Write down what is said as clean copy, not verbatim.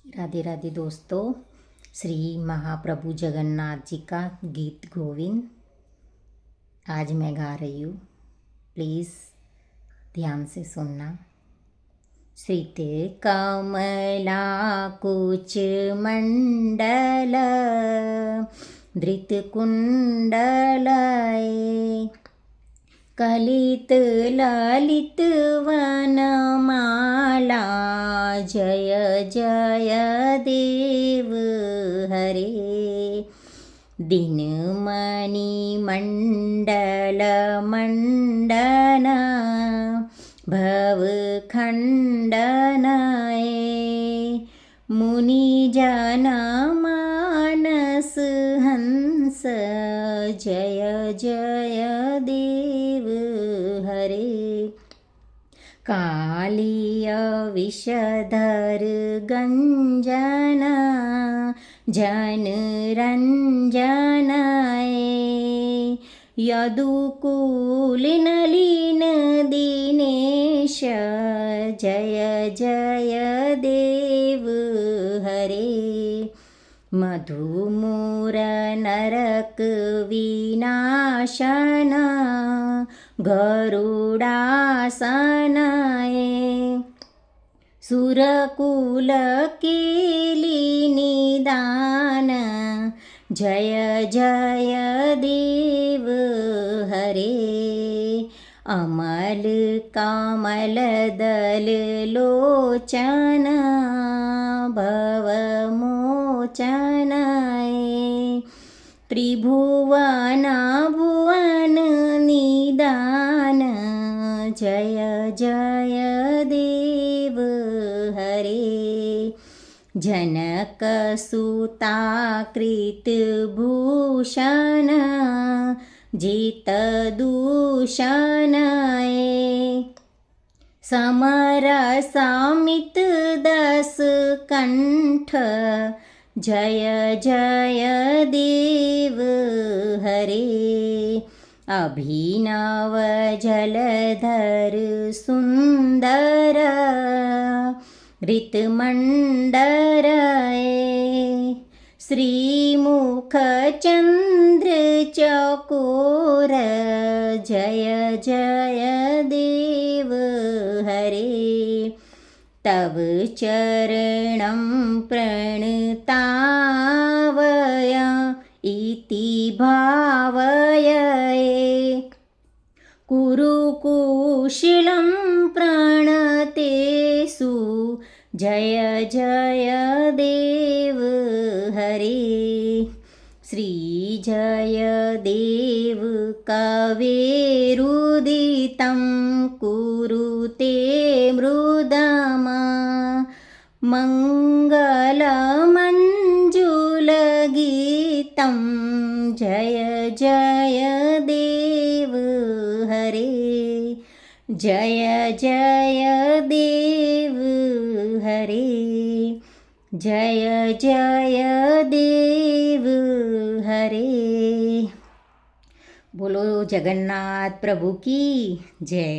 राधे राधे दोस्तों। श्री महाप्रभु जगन्नाथ जी का गीत गोविंद आज मैं गा रही हूँ, प्लीज़ ध्यान से सुनना। श्रित कमला कुच मंडल धृत कुंडलय कलित ललित वनमाला जय जय देव हरे दिनमणि मंडल मंडना भवखंडनाय मुनिजना मानस हंस जय जय देव हरे कालिय विषधर गंजना जनरंजनाय यदुकुलनलिन दिनेश जय जय देव हरे मधुमूर नरक विनाशना गरुडासनाय सुरकुल केली निदान जय जय देव हरे अमल कमल दल लोचन भवमोचनाय त्रिभुवना भुवन निदान जय जय देव हरे जनकसुताकृत भूषण जित दूषणाय समरसामित दस कंठ जय जय देव हरे अभिनव जलधर सुंदर ऋतमंडराय श्रीमुख चंद्र चकोर जय जय देव हरे तव चरणं प्रणतावय इति भावय कुरुकुशलं प्रणतेषु जय जय देव हरे श्री जय देव कवेरुदितं कुरुते मृदमा मङ्गलमञ्जुलगीतं जय जय देव हरे जय जय देव हरे जय जय देव हरे। बोलो जगन्नाथ प्रभु की जय।